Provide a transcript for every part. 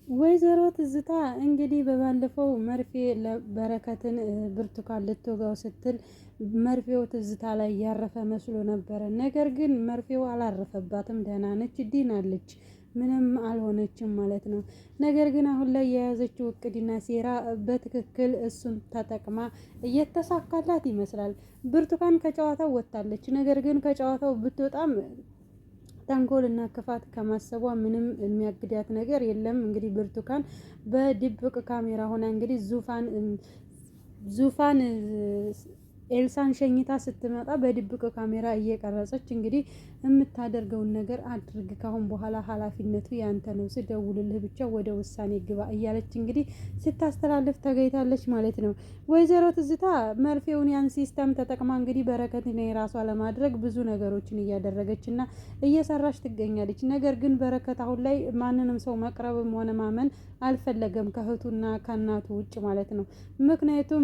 ወይዘሮ ትዝታ እንግዲህ በባለፈው መርፌ ለበረከትን ብርቱካን ልትወጋው ስትል መርፌው ትዝታ ላይ ያረፈ መስሎ ነበረ። ነገር ግን መርፌው አላረፈባትም፣ ደህና ነች፣ ድናለች፣ ምንም አልሆነችም ማለት ነው። ነገር ግን አሁን ላይ የያዘችው እቅድና ሴራ በትክክል እሱን ተጠቅማ እየተሳካላት ይመስላል። ብርቱካን ከጨዋታው ወጥታለች። ነገር ግን ከጨዋታው ብትወጣም ተንኮልና ክፋት ከማሰቧ ምንም የሚያግዳት ነገር የለም። እንግዲህ ብርቱካን በድብቅ ካሜራ ሆና እንግዲህ ዙፋን ኤልሳን ሸኝታ ስትመጣ በድብቅ ካሜራ እየቀረጸች እንግዲህ የምታደርገውን ነገር አድርግ፣ ካሁን በኋላ ኃላፊነቱ ያንተ ነው፣ ስደውልልህ ብቻ ወደ ውሳኔ ግባ እያለች እንግዲህ ስታስተላልፍ ተገኝታለች ማለት ነው። ወይዘሮ ትዝታ መርፌውን ያን ሲስተም ተጠቅማ እንግዲህ በረከትን የራሷ ለማድረግ ብዙ ነገሮችን እያደረገች እና እየሰራች ትገኛለች። ነገር ግን በረከት አሁን ላይ ማንንም ሰው መቅረብም ሆነ ማመን አልፈለገም ከእህቱና ከእናቱ ውጭ ማለት ነው። ምክንያቱም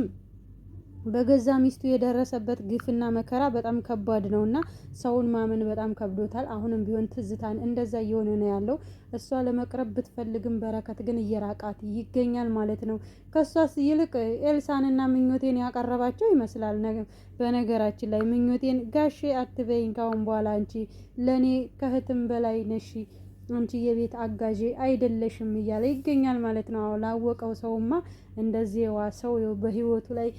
በገዛ ሚስቱ የደረሰበት ግፍና መከራ በጣም ከባድ ነውና ሰውን ማመን በጣም ከብዶታል። አሁንም ቢሆን ትዝታን እንደዛ እየሆነ ነው ያለው። እሷ ለመቅረብ ብትፈልግም በረከት ግን እየራቃት ይገኛል ማለት ነው። ከሷስ ይልቅ ኤልሳንና ምኞቴን ያቀረባቸው ይመስላል። በነገራችን ላይ ምኞቴን ጋሼ አትበይኝ፣ ካሁን በኋላ አንቺ ለኔ ከእህትም በላይ ነሽ፣ አንቺ የቤት አጋዤ አይደለሽም እያለ ይገኛል ማለት ነው። ላወቀው ሰውማ እንደዚህ ሰው በህይወቱ ላይ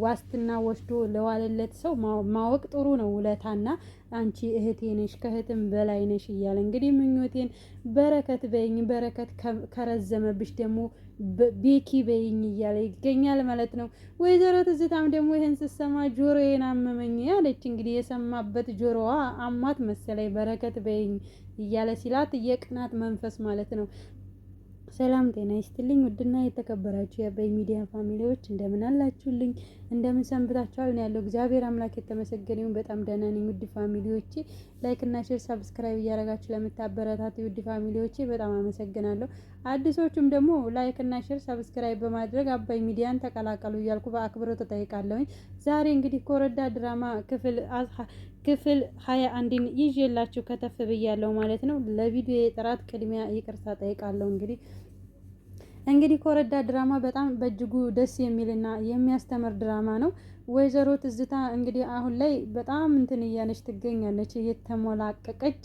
ዋስትና ወስዶ ለዋለለት ሰው ማወቅ ጥሩ ነው ውለታና። አንቺ እህቴ ነሽ ከእህትም በላይ ነሽ እያለ እንግዲህ ምኞቴን በረከት በይኝ፣ በረከት ከረዘመብሽ ደግሞ ቤኪ በይኝ እያለ ይገኛል ማለት ነው። ወይዘሮ ትዝታም ደግሞ ይህን ስትሰማ ጆሮዬን አመመኝ ያለች እንግዲህ የሰማበት ጆሮዋ አሟት መሰለኝ በረከት በይኝ እያለ ሲላት የቅናት መንፈስ ማለት ነው። ሰላም ጤና ይስጥልኝ ውድና የተከበራችሁ የአባይ ሚዲያ ፋሚሊዎች እንደምን አላችሁልኝ? እንደምን ሰንብታችኋል? ነው ያለው እግዚአብሔር አምላክ የተመሰገነ ይሁን። በጣም ደህና ነኝ። ውድ ፋሚሊዎቼ ላይክ እና ሼር ሰብስክራይብ እያደረጋችሁ ለምታበረታቱ ውድ ፋሚሊዎቼ በጣም አመሰግናለሁ። አዲሶቹም ደግሞ ላይክ እና ሼር ሰብስክራይብ በማድረግ አባይ ሚዲያን ተቀላቀሉ እያልኩ በአክብሮት ተጠይቃለሁኝ። ዛሬ እንግዲህ ኮረዳ ድራማ ክፍል 21ን ይዤላችሁ ከተፍ ብያለሁ ማለት ነው። ለቪዲዮ የጥራት ቅድሚያ ይቅርታ ጠይቃለሁ። እንግዲህ ኮረዳ ድራማ በጣም በእጅጉ ደስ የሚልና የሚያስተምር ድራማ ነው። ወይዘሮ ትዝታ እንግዲህ አሁን ላይ በጣም እንትን እያለች ትገኛለች፣ እየተሞላቀቀች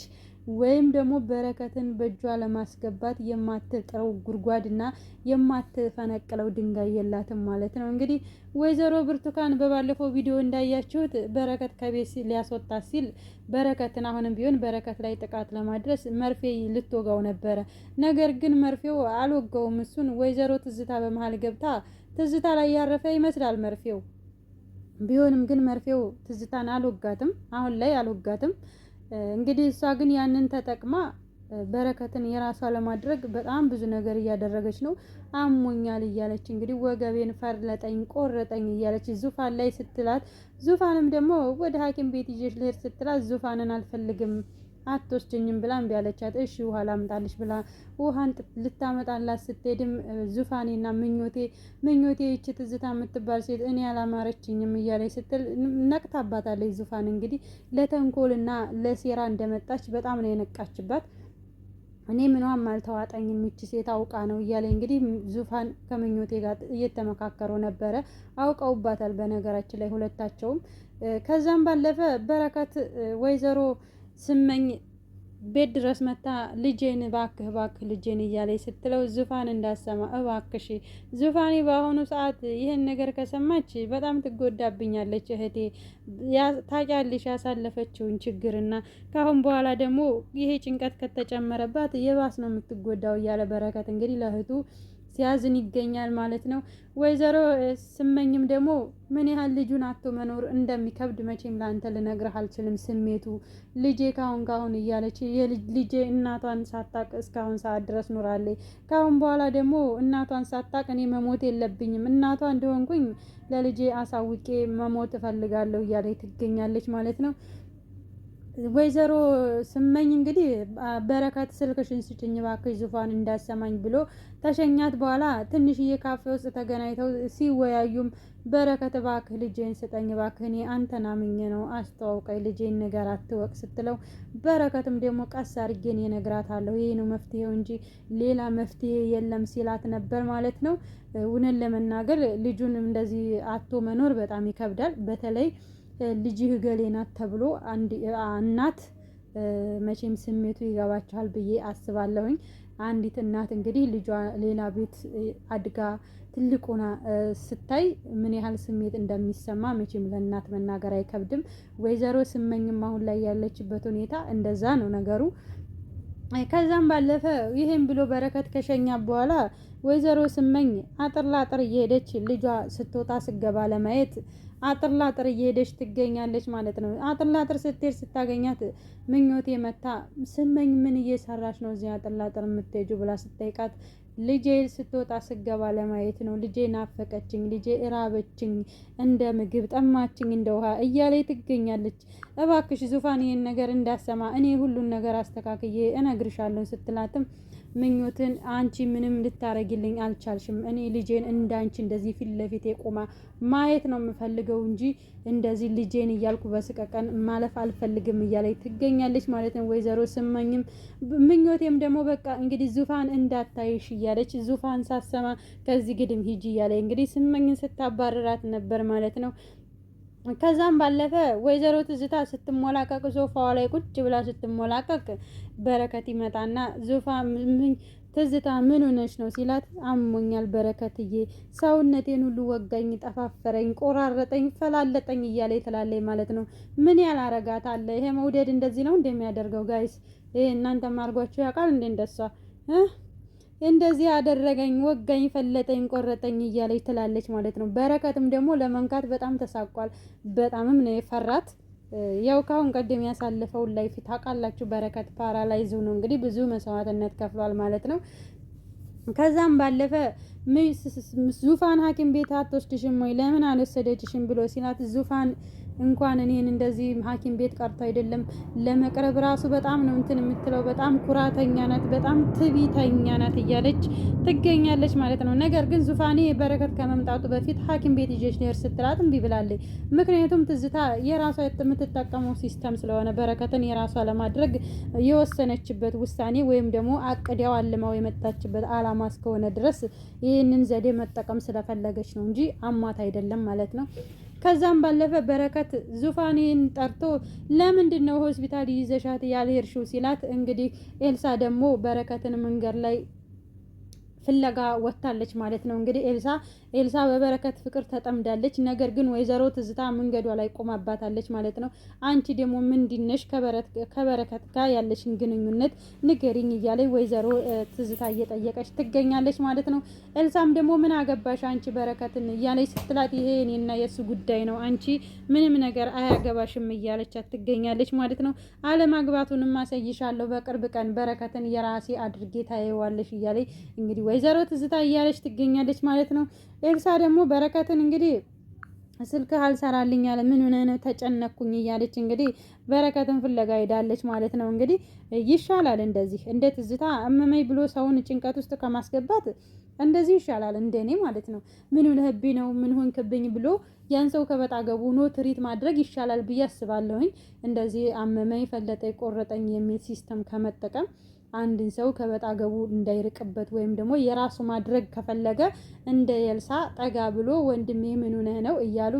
ወይም ደግሞ በረከትን በእጇ ለማስገባት የማትጥረው ጉድጓድና የማትፈነቅለው ድንጋይ የላትም ማለት ነው። እንግዲህ ወይዘሮ ብርቱካን በባለፈው ቪዲዮ እንዳያችሁት በረከት ከቤት ሊያስወጣት ሲል በረከትን አሁንም ቢሆን በረከት ላይ ጥቃት ለማድረስ መርፌ ልትወጋው ነበረ። ነገር ግን መርፌው አልወጋውም እሱን። ወይዘሮ ትዝታ በመሀል ገብታ ትዝታ ላይ ያረፈ ይመስላል መርፌው። ቢሆንም ግን መርፌው ትዝታን አልወጋትም፣ አሁን ላይ አልወጋትም። እንግዲህ እሷ ግን ያንን ተጠቅማ በረከትን የራሷ ለማድረግ በጣም ብዙ ነገር እያደረገች ነው። አሞኛል እያለች እንግዲህ ወገቤን ፈርለጠኝ ቆረጠኝ እያለች ዙፋን ላይ ስትላት፣ ዙፋንም ደግሞ ወደ ሐኪም ቤት ይዤሽ ልሄድ ስትላት ዙፋንን አልፈልግም አትወስደኝም ብላ እምቢ አለቻት። እሺ ውሃ ላምጣልሽ ብላ ውሃን ልታመጣላት ስትሄድም ዙፋኔና ምኞቴ ይቺ ትዝታ የምትባል ሴት እኔ አላማረችኝም እያለች ስትል ነቅታባታለች። ዙፋን እንግዲህ ለተንኮልና ለሴራ እንደመጣች በጣም ነው የነቃችባት። እኔ ምኗም አልተዋጠኝ የሚች ሴት አውቃ ነው እያለ እንግዲህ ዙፋን ከምኞቴ ጋር እየተመካከሩ ነበረ። አውቀውባታል በነገራችን ላይ ሁለታቸውም። ከዛም ባለፈ በረከት ወይዘሮ ስመኝ ቤት ድረስ መታ ልጄን እባክህ ልጄን እያለች ስትለው ዙፋን እንዳሰማ እባክሽ ዙፋኔ በአሁኑ ሰዓት ይህን ነገር ከሰማች በጣም ትጎዳብኛለች እህቴ፣ ታውቂያለሽ ያሳለፈችውን ችግርና ካሁን በኋላ ደግሞ ይሄ ጭንቀት ከተጨመረባት የባስ ነው የምትጎዳው እያለ በረከት እንግዲህ ለእህቱ ሲያዝን ይገኛል ማለት ነው። ወይዘሮ ስመኝም ደግሞ ምን ያህል ልጁን አቶ መኖር እንደሚከብድ መቼም ላንተ ልነግርህ አልችልም። ስሜቱ ልጄ ካሁን እያለች ልጄ እናቷን ሳታቅ እስካሁን ሰዓት ድረስ ኖራለች። ካሁን በኋላ ደግሞ እናቷን ሳታቅ እኔ መሞት የለብኝም፣ እናቷ እንደሆንኩኝ ለልጄ አሳውቄ መሞት እፈልጋለሁ እያለች ትገኛለች ማለት ነው። ወይዘሮ ስመኝ እንግዲህ በረከት ስልክሽን ስጭኝ እባክሽ ዙፋን እንዳሰማኝ ብሎ ተሸኛት። በኋላ ትንሽዬ ካፌ ውስጥ ተገናኝተው ሲወያዩም በረከት እባክህ ልጄን ስጠኝ እባክህ እኔ አንተን አምኜ ነው አስተዋውቀኝ ልጄን ነገር አትወቅ ስትለው በረከትም ደግሞ ቀስ አድርጌን እነግራታለሁ ይሄ ነው መፍትሄው እንጂ ሌላ መፍትሄ የለም ሲላት ነበር ማለት ነው። እውነት ለመናገር ልጁን እንደዚህ አቶ መኖር በጣም ይከብዳል። በተለይ ልጅህ ገሌ ናት ተብሎ አንድ እናት መቼም ስሜቱ ይገባችኋል ብዬ አስባለሁኝ። አንዲት እናት እንግዲህ ልጇ ሌላ ቤት አድጋ ትልቁና ስታይ ምን ያህል ስሜት እንደሚሰማ መቼም ለእናት መናገር አይከብድም። ወይዘሮ ስመኝም አሁን ላይ ያለችበት ሁኔታ እንደዛ ነው ነገሩ። ከዛም ባለፈ ይሄን ብሎ በረከት ከሸኛ በኋላ ወይዘሮ ስመኝ አጥር ላጥር እየሄደች ልጇ ስትወጣ ስገባ ለማየት አጥር ላጥር እየሄደች ትገኛለች ማለት ነው። አጥር ላጥር ስትሄድ ስታገኛት ምኞቴ መታ ስመኝ ምን እየሰራች ነው እዚህ አጥር ላጥር የምትሄጂው ብላ ስጠይቃት ልጄ ስትወጣ ስገባ ለማየት ነው፣ ልጄ ናፈቀችኝ፣ ልጄ እራበችኝ፣ እንደ ምግብ ጠማችኝ፣ እንደ ውሃ እያለች ትገኛለች። እባክሽ ዙፋን ይሄን ነገር እንዳሰማ እኔ ሁሉን ነገር አስተካክዬ እነግርሻለሁ ስትላትም ምኞትን አንቺ ምንም ልታረጊልኝ አልቻልሽም። እኔ ልጄን እንዳንቺ እንደዚህ ፊት ለፊት ቆማ ማየት ነው የምፈልገው እንጂ እንደዚህ ልጄን እያልኩ በስቀቀን ማለፍ አልፈልግም እያለች ትገኛለች ማለት ነው። ወይዘሮ ስመኝም ምኞቴም ደግሞ በቃ እንግዲህ ዙፋን እንዳታይሽ እያለች ዙፋን ሳሰማ ከዚህ ግድም ሂጂ እያለ እንግዲህ ስመኝን ስታባረራት ነበር ማለት ነው። ከዛም ባለፈ ወይዘሮ ትዝታ ስትሞላቀቅ ሶፋዋ ላይ ቁጭ ብላ ስትሞላቀቅ በረከት ይመጣና ዙፋን ትዝታ ምን ሆነሽ ነው ሲላት አሞኛል በረከትዬ፣ ሰውነቴን ሁሉ ወጋኝ፣ ጠፋፈረኝ፣ ቆራረጠኝ፣ ፈላለጠኝ እያለ ትላለች ማለት ነው። ምን ያላረጋት አለ? ይሄ መውደድ እንደዚህ ነው እንደሚያደርገው ጋይስ። ይሄ እናንተም አድርጓችሁ ያውቃል እንዴ እንደሷ እንደዚህ አደረገኝ፣ ወጋኝ፣ ፈለጠኝ፣ ቆረጠኝ እያለች ትላለች ማለት ነው። በረከትም ደግሞ ለመንካት በጣም ተሳቋል። በጣምም ነው የፈራት። ያው ካሁን ቀደም ያሳለፈውን ላይፍ ታውቃላችሁ። በረከት ፓራላይዝ ነው እንግዲህ ብዙ መስዋዕትነት ከፍሏል ማለት ነው። ከዛም ባለፈ ዙፋን ሐኪም ቤት አትወስድሽም ወይ ለምን አልወሰደችሽም ብሎ ሲላት ዙፋን እንኳን እኔን እንደዚህ ሐኪም ቤት ቀርቶ አይደለም ለመቅረብ ራሱ በጣም ነው እንትን የምትለው፣ በጣም ኩራተኛ ናት፣ በጣም ትቢተኛ ናት እያለች ትገኛለች ማለት ነው። ነገር ግን ዙፋኔ በረከት ከመምጣቱ በፊት ሐኪም ቤት ይዤሽ ልሄድ ስትላት እምቢ ብላለች። ምክንያቱም ትዝታ የራሷ የምትጠቀመው ሲስተም ስለሆነ በረከትን የራሷ ለማድረግ የወሰነችበት ውሳኔ ወይም ደግሞ አቅዲያው አልማው የመጣችበት አላማ እስከሆነ ድረስ ይህንን ዘዴ መጠቀም ስለፈለገች ነው እንጂ አሟት አይደለም ማለት ነው። ከዛም ባለፈ በረከት ዙፋኔን ጠርቶ ለምንድን ነው ሆስፒታል ይዘሻት ያልሄድሽው ሲላት እንግዲህ ኤልሳ ደግሞ በረከትን መንገድ ላይ ፍለጋ ወጥታለች ማለት ነው። እንግዲህ ኤልሳ በበረከት ፍቅር ተጠምዳለች። ነገር ግን ወይዘሮ ትዝታ መንገዷ ላይ ቆማባታለች ማለት ነው። አንቺ ደግሞ ምንድነሽ ከበረከት ጋር ያለሽን ግንኙነት ንገሪኝ እያለች ወይዘሮ ትዝታ እየጠየቀች ትገኛለች ማለት ነው። ኤልሳም ደግሞ ምን አገባሽ አንቺ በረከትን እያለች ስትላት ይሄ እኔና የእሱ ጉዳይ ነው፣ አንቺ ምንም ነገር አያገባሽም እያለቻት ትገኛለች ማለት ነው። አለማግባቱንም አሳይሻለሁ በቅርብ ቀን በረከትን የራሴ አድርጌ ታየዋለሽ እያለች እንግዲህ ወይዘሮ ትዝታ እያለች ትገኛለች ማለት ነው። ኤልሳ ደግሞ በረከትን እንግዲህ ስልክ አልሰራልኝ አለ፣ ምን ሆነ ነው ተጨነኩኝ እያለች እንግዲህ በረከትን ፍለጋ ሄዳለች ማለት ነው። እንግዲህ ይሻላል እንደዚህ እንደ ትዝታ አመመኝ ብሎ ሰውን ጭንቀት ውስጥ ከማስገባት እንደዚህ ይሻላል እንደኔ ማለት ነው። ምን ሆነህብኝ ነው ምን ሆንክብኝ ብሎ ያን ሰው ከበጣገቡ ኖ ትሪት ማድረግ ይሻላል ብዬ አስባለሁኝ። እንደዚህ አመመኝ፣ ፈለጠኝ፣ ቆረጠኝ የሚል ሲስተም ከመጠቀም አንድን ሰው ከበጣገቡ እንዳይርቅበት ወይም ደግሞ የራሱ ማድረግ ከፈለገ እንደ ኤልሳ ጠጋ ብሎ ወንድሜ ምን ሆነህ ነው እያሉ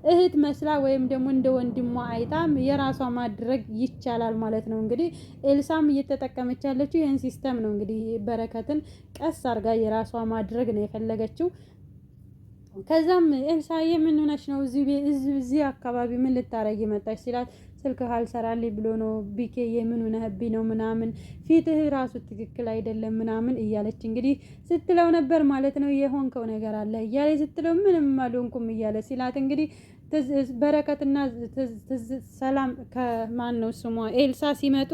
እህት መስላ ወይም ደግሞ እንደ ወንድሟ አይታም የራሷ ማድረግ ይቻላል ማለት ነው። እንግዲህ ኤልሳም እየተጠቀመች ያለችው ይህን ሲስተም ነው። እንግዲህ በረከትን ቀስ አርጋ የራሷ ማድረግ ነው የፈለገችው። ከዛም ኤልሳዬ ምን ሆነሽ ነው እዚህ አካባቢ ምን ልታረጊ መጣሽ ሲላት ስልክ አልሰራልኝ ብሎ ነው ቢኬ የምን ሆነህብኝ ነው ምናምን ፊትህ ራሱ ትክክል አይደለም ምናምን እያለች እንግዲህ ስትለው ነበር ማለት ነው። የሆንከው ነገር አለ እያለች ስትለው ምንም አልሆንኩም እያለ ሲላት እንግዲህ በረከትና ሰላም ከማን ነው ስሟ ኤልሳ ሲመጡ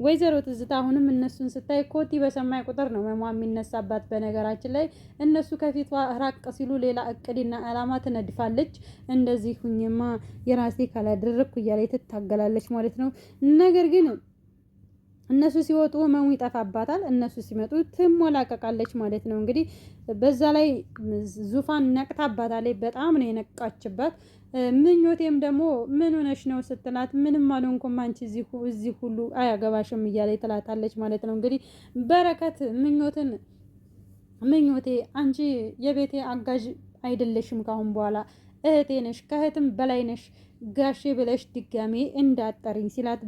ወይዘሮ ትዝታ አሁንም እነሱን ስታይ ኮቲ በሰማይ ቁጥር ነው መሟ የሚነሳባት። በነገራችን ላይ እነሱ ከፊቷ ራቅ ሲሉ ሌላ እቅድና አላማ ትነድፋለች። እንደዚህ ሁኝማ የራሴ ካላደረግኩ እያለች ትታገላለች ማለት ነው። ነገር ግን እነሱ ሲወጡ ህመሙ ይጠፋባታል። እነሱ ሲመጡ ትሞላቀቃለች ማለት ነው። እንግዲህ በዛ ላይ ዙፋን ነቅታባታለች። በጣም ነው የነቃችባት። ምኞቴም ደግሞ ምን ሆነሽ ነው ስትላት ምንም አልሆንኩም አንቺ እዚህ ሁሉ አያገባሽም እያለች ትላታለች ማለት ነው። እንግዲህ በረከት ምኞቴ አንቺ የቤቴ አጋዥ አይደለሽም፣ ካሁን በኋላ እህቴ ነሽ፣ ከእህትም በላይ ነሽ፣ ጋሼ ብለሽ ድጋሜ እንዳጠሪኝ ሲላት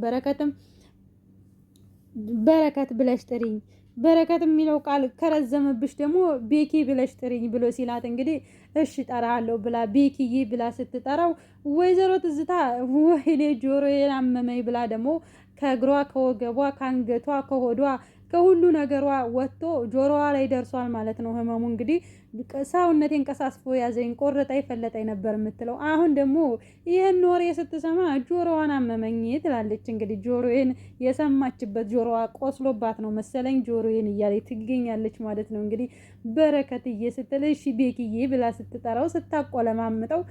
በረከት ብለሽ ጥሪኝ፣ በረከት የሚለው ቃል ከረዘመብሽ ደግሞ ቤኪ ብለሽ ጥሪኝ ብሎ ሲላት እንግዲህ እሺ ጠራሃለሁ ብላ ቤኪዬ ብላ ስትጠራው ወይዘሮ ትዝታ ወይኔ ጆሮዬን አመመኝ ብላ ደግሞ ከእግሯ ከወገቧ ከአንገቷ ከሆዷ ከሁሉ ነገሯ ወጥቶ ጆሮዋ ላይ ደርሷል ማለት ነው ህመሙ። እንግዲህ ሰውነቴን ቀሳስፎ ያዘኝ፣ ቆረጠኝ፣ ፈለጠኝ ነበር የምትለው። አሁን ደግሞ ይህን ወሬ ስትሰማ ጆሮዋን አመመኝ ትላለች። እንግዲህ ጆሮዬን የሰማችበት ጆሮዋ ቆስሎባት ነው መሰለኝ ጆሮዬን እያለች ትገኛለች ማለት ነው። እንግዲህ በረከትዬ ስትል እሺ ቤኪዬ ብላ ስትጠራው ስታቆለማምጠው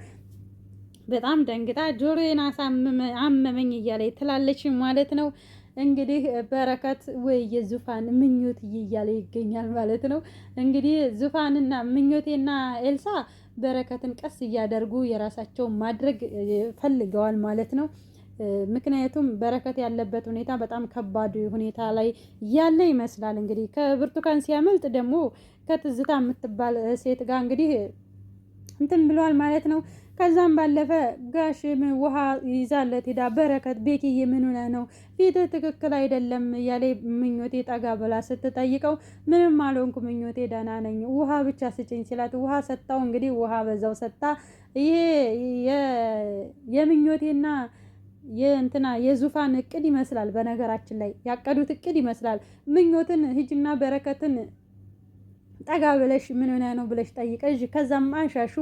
በጣም ደንግጣ ጆሮዬን አመመኝ እያለች ትላለች ማለት ነው። እንግዲህ በረከት ወይ የዙፋን ምኞት እያለ ይገኛል ማለት ነው። እንግዲህ ዙፋንና ምኞቴና ኤልሳ በረከትን ቀስ እያደረጉ የራሳቸው ማድረግ ፈልገዋል ማለት ነው። ምክንያቱም በረከት ያለበት ሁኔታ በጣም ከባድ ሁኔታ ላይ ያለ ይመስላል። እንግዲህ ከብርቱካን ሲያመልጥ ደግሞ ከትዝታ የምትባል ሴት ጋር እንግዲህ እንትን ብለዋል ማለት ነው። ከዛም ባለፈ ጋሽ ውሃ ይዛለት ሄዳ በረከት ቤኪዬ ምን ሆነ ነው ፊትህ ትክክል አይደለም እያለ ምኞቴ ጠጋ ብላ ስትጠይቀው ምንም አልሆንኩ ምኞቴ ደህና ነኝ፣ ውሃ ብቻ ስጭኝ ሲላት ውሃ ሰጣው። እንግዲህ ውሃ በዛው ሰጣ። ይሄ የምኞቴና የዙፋን እቅድ ይመስላል። በነገራችን ላይ ያቀዱት እቅድ ይመስላል። ምኞትን ሂጅና በረከትን ጠጋ ብለሽ ምን ሆነ ነው ብለሽ ጠይቀሽ ከዛም አንሻሹ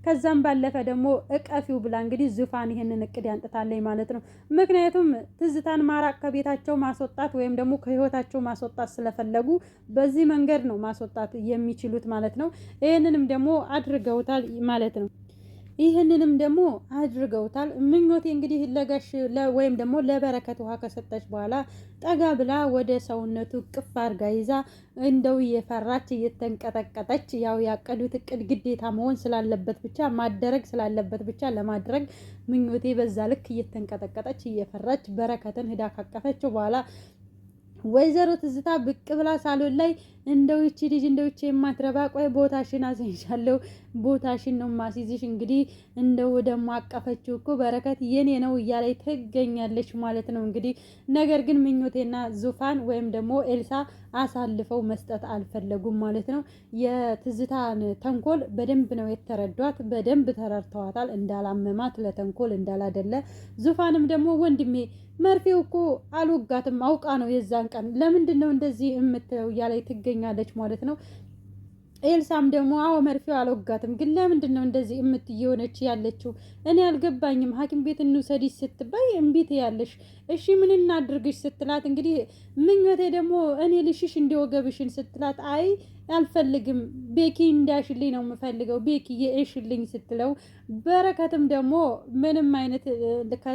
ከዛም ባለፈ ደግሞ እቀፊው ብላ እንግዲህ ዙፋን ይሄንን እቅድ ያንጥታለኝ ማለት ነው። ምክንያቱም ትዝታን ማራቅ ከቤታቸው ማስወጣት ወይም ደግሞ ከህይወታቸው ማስወጣት ስለፈለጉ በዚህ መንገድ ነው ማስወጣት የሚችሉት ማለት ነው። ይሄንንም ደግሞ አድርገውታል ማለት ነው። ይህንንም ደግሞ አድርገውታል። ምኞቴ እንግዲህ ለጋሽ ወይም ደግሞ ለበረከት ውሃ ከሰጠች በኋላ ጠጋ ብላ ወደ ሰውነቱ ቅፍ አርጋ ይዛ እንደው እየፈራች እየተንቀጠቀጠች ያው ያቀዱት እቅድ ግዴታ መሆን ስላለበት ብቻ ማደረግ ስላለበት ብቻ ለማድረግ ምኞቴ በዛ ልክ እየተንቀጠቀጠች እየፈራች በረከትን ሂዳ ካቀፈችው በኋላ ወይዘሮ ትዝታ ብቅ ብላ ሳሎን ላይ እንደው ይቺ ልጅ እንደው ይቺ የማትረባ ቆይ ቦታሽን አሳይሻለሁ፣ ቦታሽን ነው ማስይዝሽ። እንግዲህ እንደው ደግሞ አቀፈችው እኮ በረከት የኔ ነው እያለች ትገኛለች ማለት ነው። እንግዲህ ነገር ግን ምኞቴና ዙፋን ወይም ደግሞ ኤልሳ አሳልፈው መስጠት አልፈለጉም ማለት ነው። የትዝታን ተንኮል በደንብ ነው የተረዷት፣ በደንብ ተረድተዋታል። እንዳላመማት ለተንኮል እንዳላደለ ዙፋንም ደግሞ ወንድሜ መርፌው እኮ አልወጋትም አውቃ ነው የዛን ቀን ለምንድን ነው እንደዚህ የምትለው እያለች ትገኛለች ማለት ነው። ኤልሳም ደግሞ አዎ መርፌው አልወጋትም፣ ግን ለምንድን ነው እንደዚህ የምትየሆነች ያለችው እኔ አልገባኝም። ሐኪም ቤት እንውሰድሽ ስትባይ እምቢት ያለሽ እሺ ምን እናድርግሽ ስትላት እንግዲህ ምኞቴ ደግሞ እኔ ልሽሽ እንዲወገብሽን ስትላት አይ አልፈልግም ቤኪ እንዳሽልኝ ነው የምፈልገው ቤኪ የእሽልኝ ስትለው በረከትም ደግሞ ምንም አይነት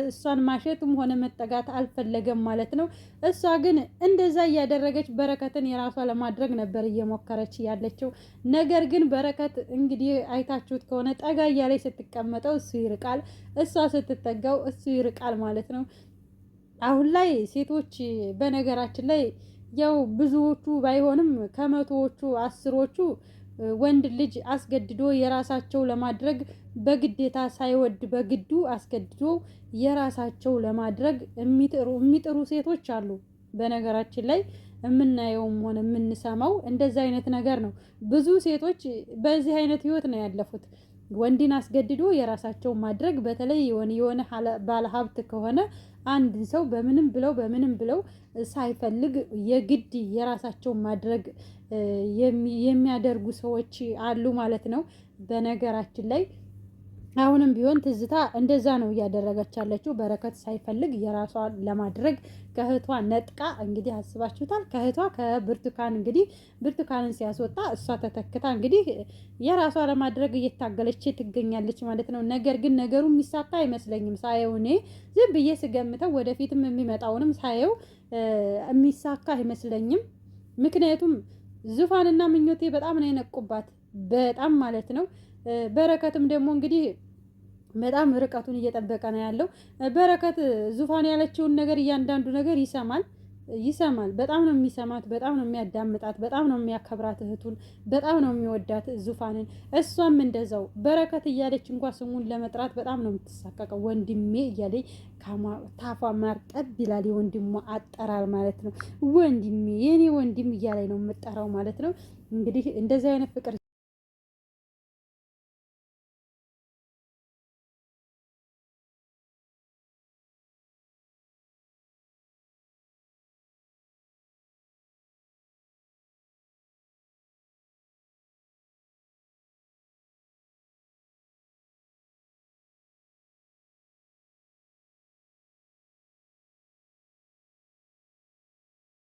እሷን ማሸትም ሆነ መጠጋት አልፈለገም ማለት ነው። እሷ ግን እንደዛ እያደረገች በረከትን የራሷ ለማድረግ ነበር እየሞከረች ያለችው። ነገር ግን በረከት እንግዲህ አይታችሁት ከሆነ ጠጋ እያለች ስትቀመጠው እሱ ይርቃል፣ እሷ ስትጠጋው እሱ ይርቃል ማለት ነው። አሁን ላይ ሴቶች በነገራችን ላይ ያው ብዙዎቹ ባይሆንም ከመቶዎቹ 10ዎቹ ወንድ ልጅ አስገድዶ የራሳቸው ለማድረግ በግዴታ ሳይወድ በግዱ አስገድዶ የራሳቸው ለማድረግ የሚጥሩ ሴቶች አሉ። በነገራችን ላይ የምናየውም ሆነ የምንሰማው እንደዚህ አይነት ነገር ነው። ብዙ ሴቶች በዚህ አይነት ህይወት ነው ያለፉት። ወንድን አስገድዶ የራሳቸው ማድረግ በተለይ የሆነ ባለሀብት ከሆነ አንድ ሰው በምንም ብለው ሳይፈልግ የግድ የራሳቸው ማድረግ የሚያደርጉ ሰዎች አሉ ማለት ነው። በነገራችን ላይ አሁንም ቢሆን ትዝታ እንደዛ ነው እያደረገች ያለችው። በረከት ሳይፈልግ የራሷ ለማድረግ ከእህቷ ነጥቃ እንግዲህ አስባችሁታል። ከእህቷ ከብርቱካን እንግዲህ ብርቱካንን ሲያስወጣ እሷ ተተክታ እንግዲህ የራሷ ለማድረግ እየታገለች ትገኛለች ማለት ነው። ነገር ግን ነገሩ የሚሳካ አይመስለኝም ሳየው። እኔ ዝም ብዬ ስገምተው ወደፊትም የሚመጣውንም ሳየው የሚሳካ አይመስለኝም። ምክንያቱም ዙፋንና ምኞቴ በጣም ነው የነቁባት፣ በጣም ማለት ነው። በረከትም ደግሞ እንግዲህ በጣም ርቀቱን እየጠበቀ ነው ያለው። በረከት ዙፋን ያለችውን ነገር እያንዳንዱ ነገር ይሰማል። በጣም ነው የሚሰማት፣ በጣም ነው የሚያዳምጣት፣ በጣም ነው የሚያከብራት እህቱን፣ በጣም ነው የሚወዳት ዙፋንን። እሷም እንደዛው በረከት እያለች እንኳ ስሙን ለመጥራት በጣም ነው የምትሳቀቀው። ወንድሜ እያለች ታፏ ማርጠብ ይላል የወንድሟ አጠራር ማለት ነው። ወንድሜ፣ የኔ ወንድም እያለች ነው የምጠራው ማለት ነው። እንግዲህ እንደዚህ አይነት ፍቅር